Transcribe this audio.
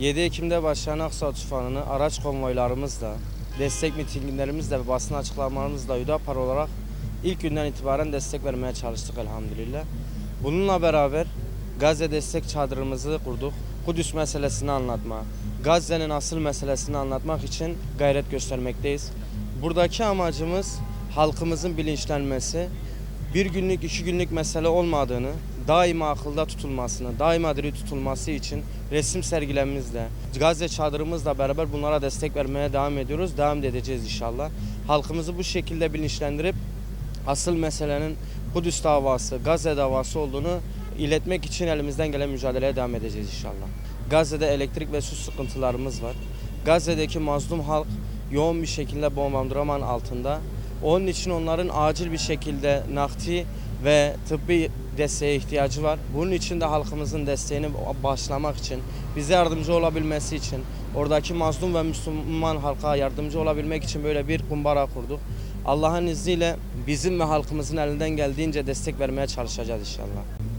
7 Ekim'de başlayan Aksa tufanını araç konvoylarımızla, destek mitinglerimizle ve basın açıklamalarımızla Hüdapar olarak ilk günden itibaren destek vermeye çalıştık elhamdülillah. Bununla beraber Gazze destek çadırımızı kurduk. Kudüs meselesini anlatma, Gazze'nin asıl meselesini anlatmak için gayret göstermekteyiz. Buradaki amacımız halkımızın bilinçlenmesi, bir günlük, iki günlük mesele olmadığını, daima akılda tutulmasını, daima diri tutulması için resim sergilememizle, Gazze çadırımızla beraber bunlara destek vermeye devam ediyoruz. Devam edeceğiz inşallah. Halkımızı bu şekilde bilinçlendirip asıl meselenin Kudüs davası, Gazze davası olduğunu iletmek için elimizden gelen mücadeleye devam edeceğiz inşallah. Gazze'de elektrik ve su sıkıntılarımız var. Gazze'deki mazlum halk yoğun bir şekilde bombardıman altında. Onun için onların acil bir şekilde nakdi ve tıbbi desteğe ihtiyacı var. Bunun için de halkımızın desteğini başlamak için, bize yardımcı olabilmesi için, oradaki mazlum ve Müslüman halka yardımcı olabilmek için böyle bir kumbara kurduk. Allah'ın izniyle bizim ve halkımızın elinden geldiğince destek vermeye çalışacağız inşallah.